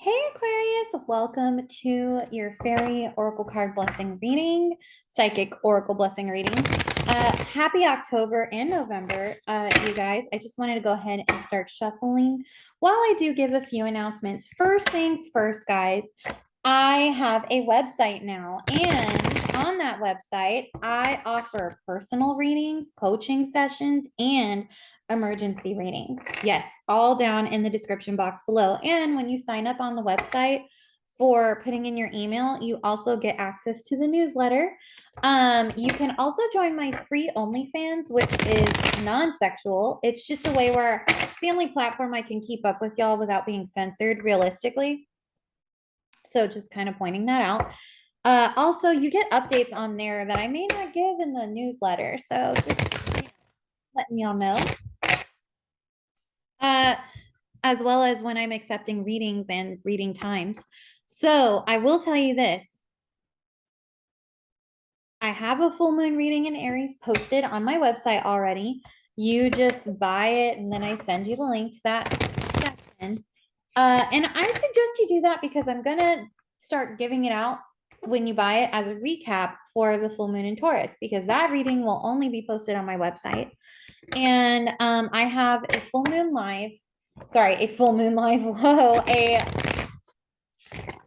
Hey Aquarius, welcome to your fairy oracle card blessing reading, psychic oracle blessing reading. Happy October and November, you guys. I just wanted to go ahead and start shuffling while I do give a few announcements. First things first, guys, I have a website now, and on that website, I offer personal readings, coaching sessions, and emergency readings. Yes, all down in the description box below. And when you sign up on the website for putting in your email, you also get access to the newsletter. You can also join my free OnlyFans, which is non-sexual. It's just a way where it's the only platform I can keep up with y'all without being censored realistically. So just kind of pointing that out. Also, you get updates on there that I may not give in the newsletter. So just letting y'all know. As well as when I'm accepting readings and reading times. So I will tell you this. I have a full moon reading in Aries posted on my website already. You just buy it and then I send you the link to that section. And I suggest you do that because I'm going to start giving it out when you buy it as a recap for the full moon in Taurus, because that reading will only be posted on my website. And I have a full moon live, a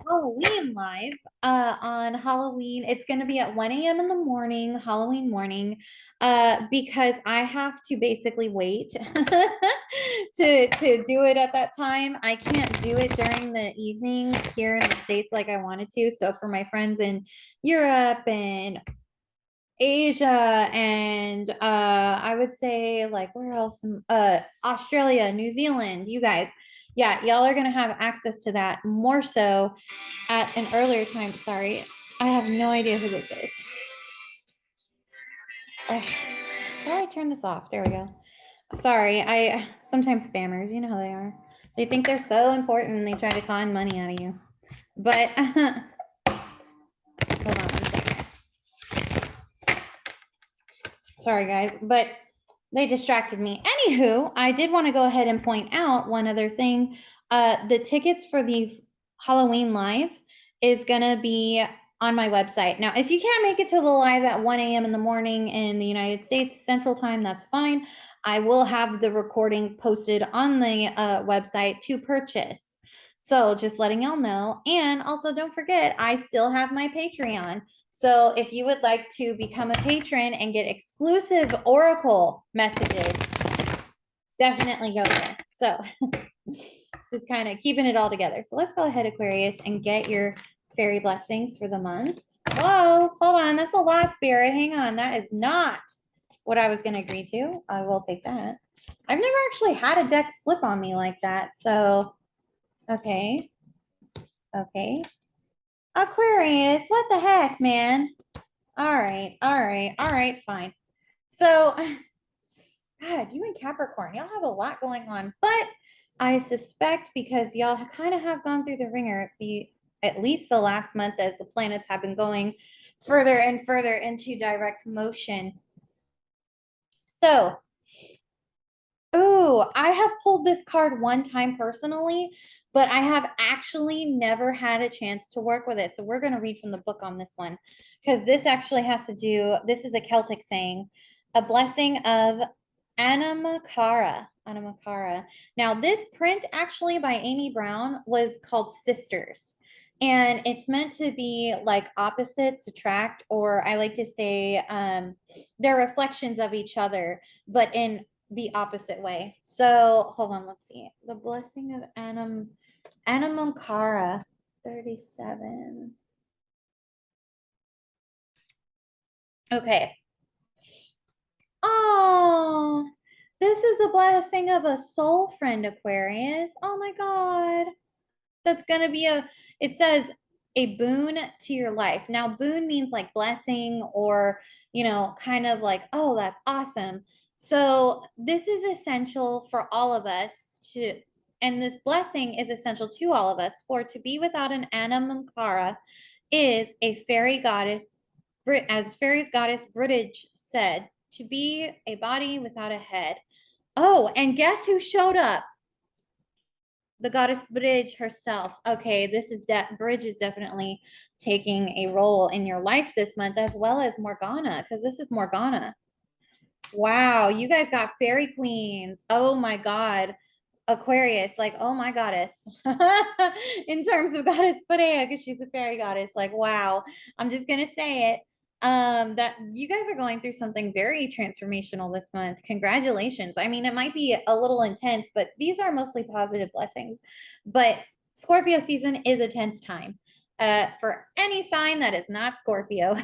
Halloween live on Halloween. It's going to be at 1 a.m. in the morning, Halloween morning, because I have to basically wait to do it at that time. I can't do it during the evenings here in the States like I wanted to. So for my friends in Europe and Asia and I would say like where else? Australia, New Zealand, you guys. Yeah, y'all are gonna have access to that more so at an earlier time. Sorry, I have no idea who this is. Oh, how do I turn this off? There we go. Sorry, I sometimes spammers, you know how they are. They think they're so important and they try to con money out of you. But hold on one second. Sorry, guys, but they distracted me. Anywho, I did want to go ahead and point out one other thing. The tickets for the Halloween live is going to be on my website. Now, if you can't make it to the live at 1 a.m. in the morning in the United States Central Time, that's fine. I will have the recording posted on the website to purchase. So just letting y'all know. And also don't forget, I still have my Patreon. So if you would like to become a patron and get exclusive Oracle messages, definitely go there. So just kind of keeping it all together. So let's go ahead, Aquarius, and get your fairy blessings for the month. Whoa, hold on. That's a lot, Spirit. Hang on. That is not what I was going to agree to. I will take that. I've never actually had a deck flip on me like that. So, okay. Okay. Aquarius, what the heck, man? All right, fine. So, God, you and Capricorn, y'all have a lot going on, but I suspect because y'all kind of have gone through the ringer at least the last month as the planets have been going further and further into direct motion. So, ooh, I have pulled this card one time personally, but I have actually never had a chance to work with it. So we're going to read from the book on this one because this actually has to do, this is a Celtic saying, a blessing of Anamacara. Anamacara. Now, this print actually by Amy Brown was called Sisters. And it's meant to be like opposites attract, or I like to say they're reflections of each other, but in the opposite way. So hold on, let's see. The blessing of Anamankara 37. Okay. Oh, this is the blessing of a soul friend, Aquarius. Oh my God. That's gonna be it says a boon to your life. Now, boon means like blessing or, kind of like, oh, that's awesome. So this is essential for all of us and this blessing is essential to all of us, for to be without an Anamankara is a fairy goddess, as fairies goddess Bridge said, to be a body without a head. Oh, and guess who showed up? the goddess Bridge herself. Okay, this is Bridge is definitely taking a role in your life this month, as well as Morgana, because this is Morgana. Wow, you guys got fairy queens. Oh my God. Aquarius, like, oh my goddess. In terms of goddess Freya, because she's a fairy goddess. Like, wow. I'm just gonna say it. That you guys are going through something very transformational this month. Congratulations. I mean, it might be a little intense, but these are mostly positive blessings. But Scorpio season is a tense time. For any sign that is not Scorpio.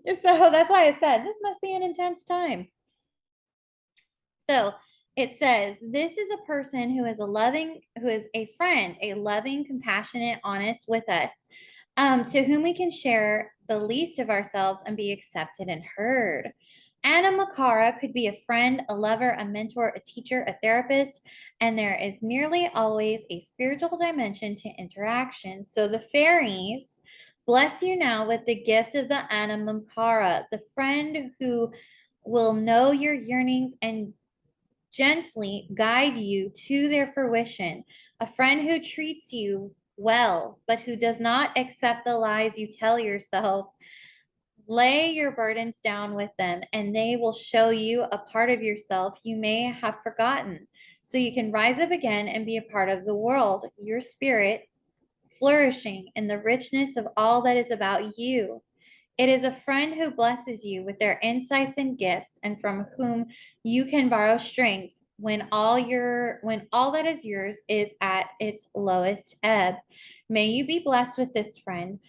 So that's why I said this must be an intense time. So it says, this is a person who is who is a friend, a loving, compassionate, honest with us, to whom we can share the least of ourselves and be accepted and heard. Anna Makara could be a friend, a lover, a mentor, a teacher, a therapist, and there is nearly always a spiritual dimension to interaction. So the fairies bless you now with the gift of the Anna Makara, the friend who will know your yearnings and gently guide you to their fruition. A friend who treats you well, but who does not accept the lies you tell yourself. Lay your burdens down with them, and they will show you a part of yourself you may have forgotten. So you can rise up again and be a part of the world, your spirit flourishing in the richness of all that is about you. It is a friend who blesses you with their insights and gifts, and from whom you can borrow strength when all that is yours is at its lowest ebb. May you be blessed with this friend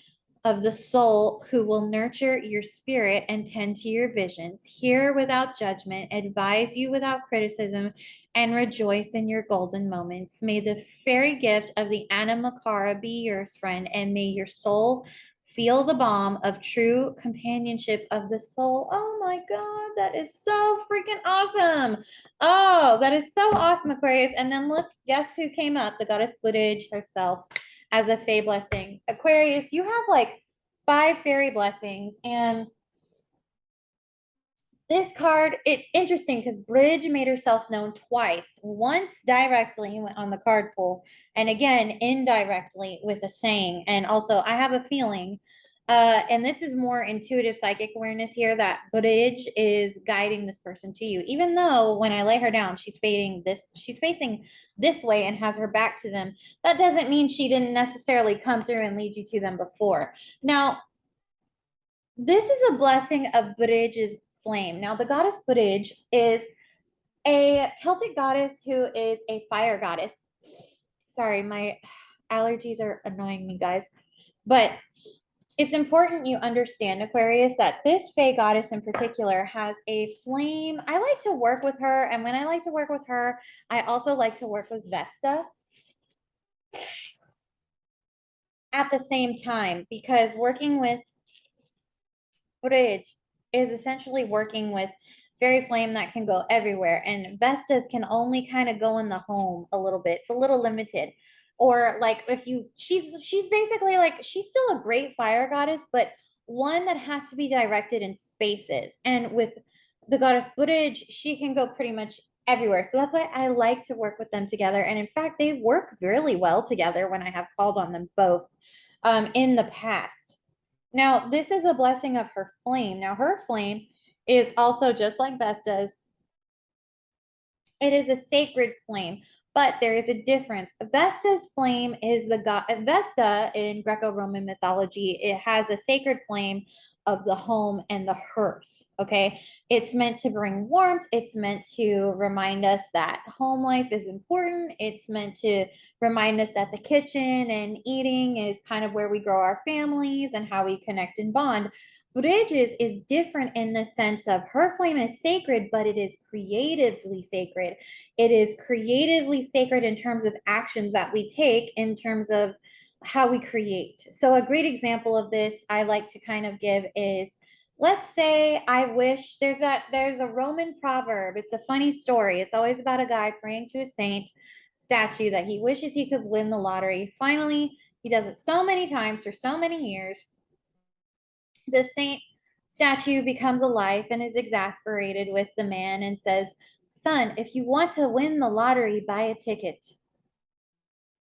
of the soul who will nurture your spirit and tend to your visions, hear without judgment, advise you without criticism, and rejoice in your golden moments. May the fairy gift of the Anna Makara be yours, friend, and may your soul feel the balm of true companionship of the soul. Oh my God, that is so freaking awesome. Oh, that is so awesome, Aquarius. And then look, guess who came up? The goddess footage herself as a fae blessing. Aquarius, you have like 5 fairy blessings. And this card, it's interesting because Bridge made herself known twice. Once directly on the card pull, and again indirectly with a saying. And also, I have a feeling, and this is more intuitive psychic awareness here, that Bridge is guiding this person to you. Even though when I lay her down, she's facing this way and has her back to them. That doesn't mean she didn't necessarily come through and lead you to them before. Now, this is a blessing of Bridge's flame. Now, the goddess Bridge is a Celtic goddess who is a fire goddess. Sorry, my allergies are annoying me, guys. But it's important you understand, Aquarius, that this fae goddess in particular has a flame. I like to work with her. And when I like to work with her, I also like to work with Vesta at the same time, because working with Bridge is essentially working with fairy flame that can go everywhere, and Vestas can only kind of go in the home a little bit. It's a little limited. Or like if you she's basically like, she's still a great fire goddess, but one that has to be directed in spaces. And with the goddess Bridge, she can go pretty much everywhere. So that's why I like to work with them together. And in fact, they work really well together when I have called on them both in the past. Now, this is a blessing of her flame. Now, her flame is also just like Vesta's. It is a sacred flame, but there is a difference. Vesta's flame is the god Vesta in Greco-Roman mythology. It has a sacred flame of the home and the hearth. Okay, it's meant to bring warmth. It's meant to remind us that home life is important. It's meant to remind us that the kitchen and eating is kind of where we grow our families and how we connect and bond. Bridges is different in the sense of her flame is sacred, but it is creatively sacred. It is creatively sacred in terms of actions that we take, in terms of how we create. So a great example of this I like to kind of give is, let's say I wish there's a Roman proverb. It's a funny story. It's always about a guy praying to a saint statue that he wishes he could win the lottery. Finally, he does it so many times for so many years. The saint statue becomes alive and is exasperated with the man and says, "Son, if you want to win the lottery, buy a ticket."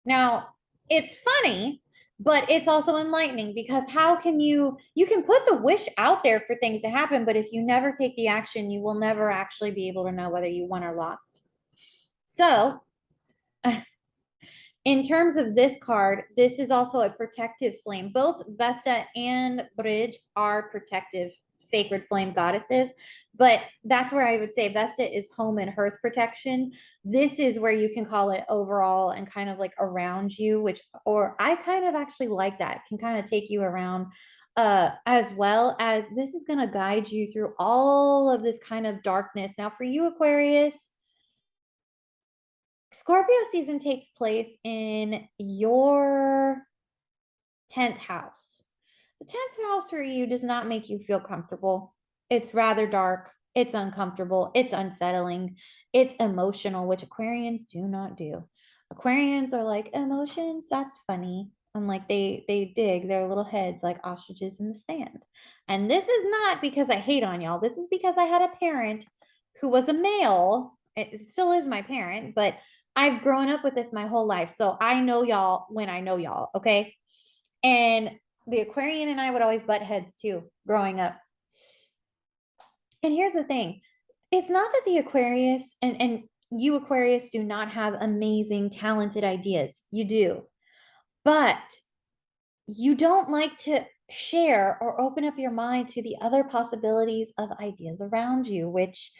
Now, it's funny, but it's also enlightening because how can you can put the wish out there for things to happen, but if you never take the action, you will never actually be able to know whether you won or lost. So, in terms of this card, this is also a protective flame. Both Vesta and Bridge are protective sacred flame goddesses, but that's where I would say Vesta is home and hearth protection. This is where you can call it overall and kind of like around you, which, or I kind of actually like that, can kind of take you around, as well as this is going to guide you through all of this kind of darkness. Now, for you, Aquarius, Scorpio season takes place in your 10th house. The 10th house for you does not make you feel comfortable. It's rather dark. It's uncomfortable. It's unsettling. It's emotional, which Aquarians do not do. Aquarians are like, emotions, that's funny. And like they dig their little heads like ostriches in the sand. And this is not because I hate on y'all. This is because I had a parent who was a male. It still is my parent, but I've grown up with this my whole life. So I know y'all when I know y'all, okay? And the Aquarian and I would always butt heads too, growing up. And here's the thing, it's not that the Aquarius and you Aquarius do not have amazing, talented ideas. You do. But you don't like to share or open up your mind to the other possibilities of ideas around you, which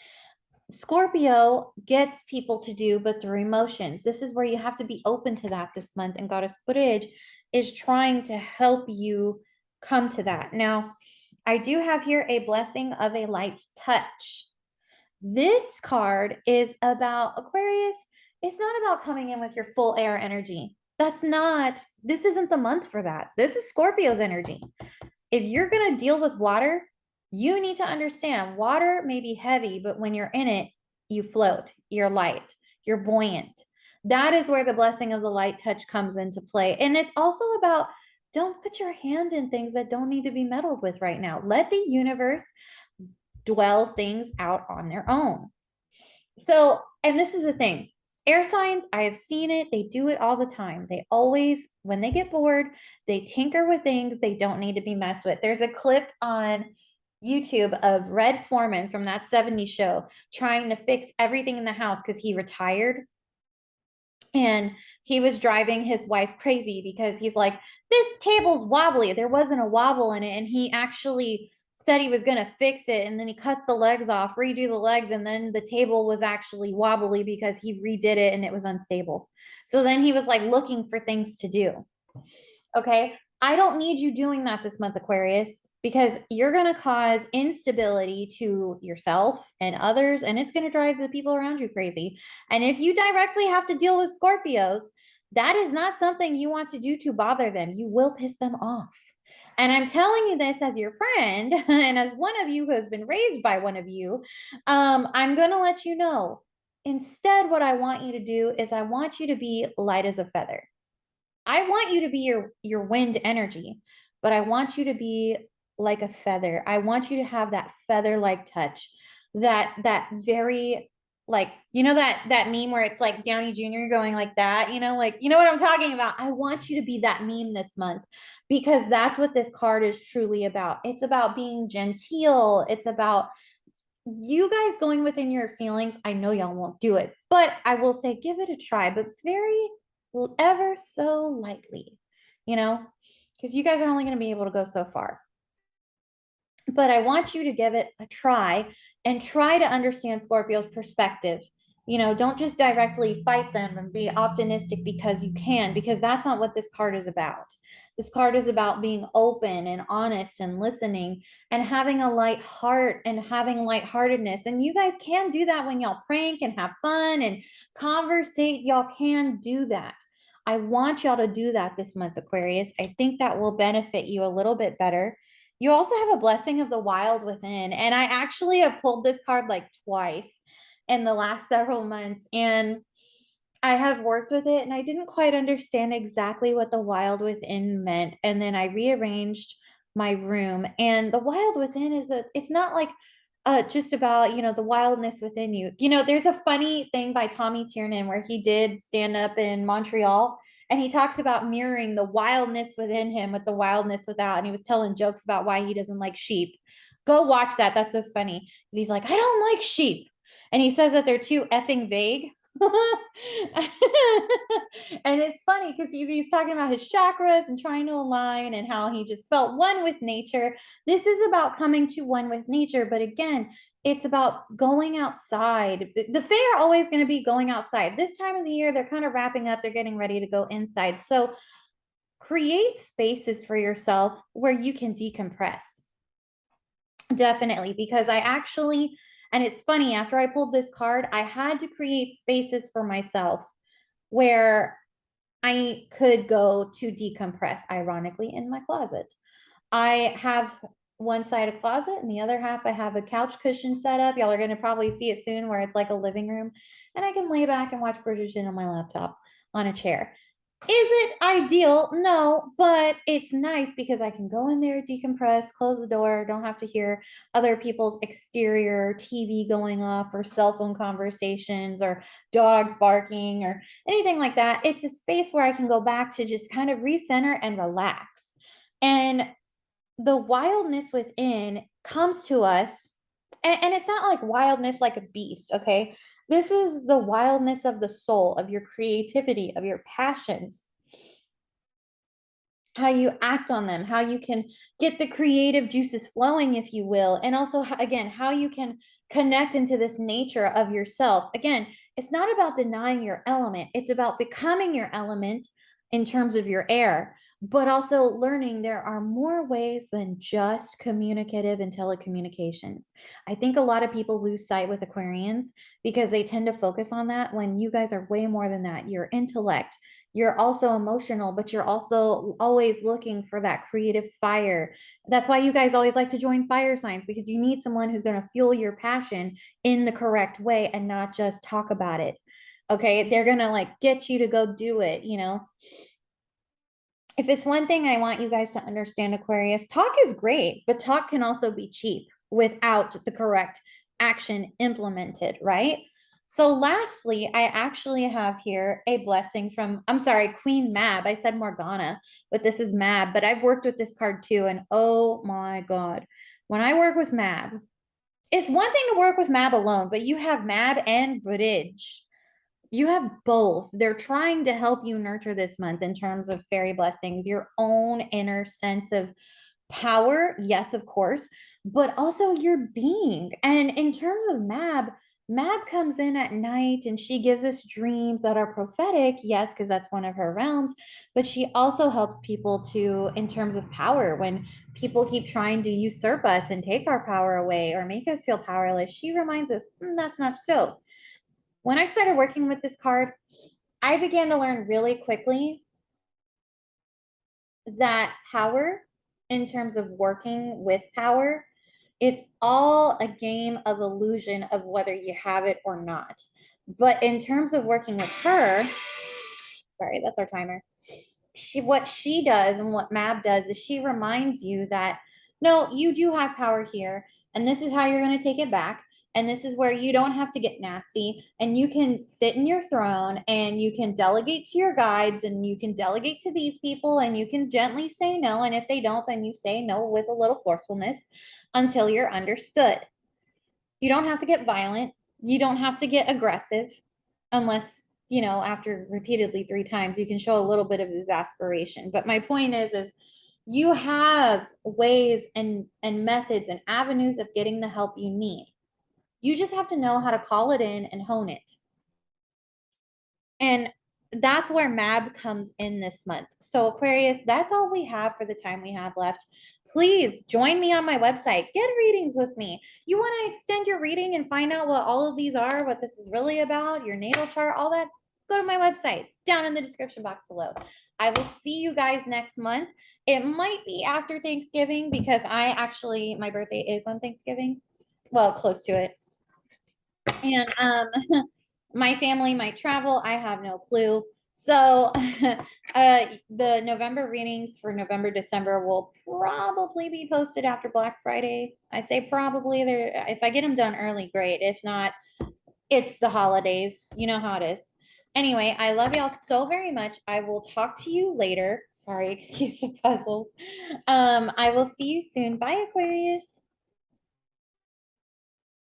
Scorpio gets people to do, but through emotions. This is where you have to be open to that this month. And Goddess Bridge is trying to help you come to that. Now, I do have here a blessing of a light touch. This card is about Aquarius. It's not about coming in with your full air energy. This isn't the month for that. This is Scorpio's energy. If you're going to deal with water, you need to understand water may be heavy, but when you're in it, you float, you're light, you're buoyant. That is where the blessing of the light touch comes into play. And it's also about don't put your hand in things that don't need to be meddled with right now. Let the universe dwell things out on their own. So, and this is the thing, air signs, I have seen it. They do it all the time. They always, when they get bored, they tinker with things they don't need to be messed with. There's a clip on YouTube of Red Foreman from that 70s show trying to fix everything in the house because he retired. And he was driving his wife crazy because he's like, this table's wobbly. There wasn't a wobble in it. And he actually said he was going to fix it. And then he cuts the legs off, redo the legs. And then the table was actually wobbly because he redid it and it was unstable. So then he was like looking for things to do. Okay. I don't need you doing that this month, Aquarius, because you're going to cause instability to yourself and others, and it's going to drive the people around you crazy. And if you directly have to deal with Scorpios, that is not something you want to do to bother them. You will piss them off. And I'm telling you this as your friend and as one of you who has been raised by one of you. I'm going to let you know. Instead, what I want you to do is I want you to be light as a feather. I want you to be your wind energy, but I want you to be like a feather. I want you to have that feather-like touch, that very like that meme where it's like Downey Jr. going like that, like you know what I'm talking about. I want you to be that meme this month because that's what this card is truly about. It's about being genteel. It's about you guys going within your feelings. I know y'all won't do it, but I will say give it a try, but very ever so lightly, because you guys are only going to be able to go so far. But I want you to give it a try and try to understand Scorpio's perspective. Don't just directly fight them and be optimistic because you can, because that's not what this card is about. This card is about being open and honest and listening and having a light heart and having lightheartedness. And you guys can do that when y'all prank and have fun and conversate. Y'all can do that. I want y'all to do that this month, Aquarius. I think that will benefit you a little bit better. You also have a blessing of the wild within. And I actually have pulled this card like twice in the last several months. And I have worked with it and I didn't quite understand exactly what the wild within meant. And then I rearranged my room. And the wild within it's not like just about, the wildness within you. There's a funny thing by Tommy Tiernan where he did stand up in Montreal And he talks about mirroring the wildness within him with the wildness without. And he was telling jokes about why he doesn't like sheep. Go watch that. That's so funny. He's like, I don't like sheep. And he says that they're too effing vague. And it's funny because he's talking about his chakras and trying to align and how he just felt one with nature. This is about coming to one with nature. But again, it's about going outside. The Fae are always going to be going outside. This time of the year, they're kind of wrapping up. They're getting ready to go inside. So create spaces for yourself where you can decompress. Definitely, because I actually, and it's funny, after I pulled this card, I had to create spaces for myself where I could go to decompress, ironically, in my closet. I have one side a closet and the other half I have a couch cushion set up. Y'all are going to probably see it soon where it's like a living room and I can lay back and watch Bridgerton on my laptop on a chair. Is it ideal? No, but it's nice because I can go in there, decompress, close the door, don't have to hear other people's exterior TV going off or cell phone conversations or dogs barking or anything like that. It's a space where I can go back to just kind of recenter and relax. And the wildness within comes to us, and it's not like wildness like a beast, okay? This is the wildness of the soul, of your creativity, of your passions, how you act on them, how you can get the creative juices flowing, if you will, and also, again, how you can connect into this nature of yourself. Again, it's not about denying your element, it's about becoming your element in terms of your air, but also learning there are more ways than just communicative and telecommunications. I think a lot of people lose sight with Aquarians because they tend to focus on that when you guys are way more than that. Your intellect, you're also emotional, but you're also always looking for that creative fire. That's why you guys always like to join fire signs, because you need someone who's going to fuel your passion in the correct way and not just talk about it. Okay, they're going to like get you to go do it, you know. If it's one thing I want you guys to understand, Aquarius, talk is great, but talk can also be cheap without the correct action implemented, right? So lastly, I actually have here a blessing from, I'm sorry, Queen Mab. I said Morgana, but this is Mab, but I've worked with this card too. And oh my God, when I work with Mab, it's one thing to work with Mab alone, but you have Mab and Bridge. You have both. They're trying to help you nurture this month in terms of fairy blessings, your own inner sense of power, yes, of course, but also your being. And in terms of Mab, Mab comes in at night and she gives us dreams that are prophetic, yes, because that's one of her realms, but she also helps people to, in terms of power, when people keep trying to usurp us and take our power away or make us feel powerless, she reminds us, that's not so. When I started working with this card, I began to learn really quickly that power, in terms of working with power, it's all a game of illusion of whether you have it or not. But in terms of working with her, sorry, that's our timer. What she does and what Mab does is she reminds you that no, you do have power here, and this is how you're going to take it back. And this is where you don't have to get nasty, and you can sit in your throne and you can delegate to your guides and you can delegate to these people and you can gently say no. And if they don't, then you say no with a little forcefulness until you're understood. You don't have to get violent. You don't have to get aggressive unless, you know, after repeatedly 3 times, you can show a little bit of exasperation. But my point is you have ways and methods and avenues of getting the help you need. You just have to know how to call it in and hone it. And that's where Mab comes in this month. So Aquarius, that's all we have for the time we have left. Please join me on my website. Get readings with me. You want to extend your reading and find out what all of these are, what this is really about, your natal chart, all that, go to my website down in the description box below. I will see you guys next month. It might be after Thanksgiving because my birthday is on Thanksgiving. Well, close to it. And my family might travel. I have no clue. So the November readings for November, December will probably be posted after Black Friday. I say probably. If I get them done early, great. If not, it's the holidays. You know how it is. Anyway, I love y'all so very much. I will talk to you later. Sorry, excuse the puzzles. I will see you soon. Bye, Aquarius.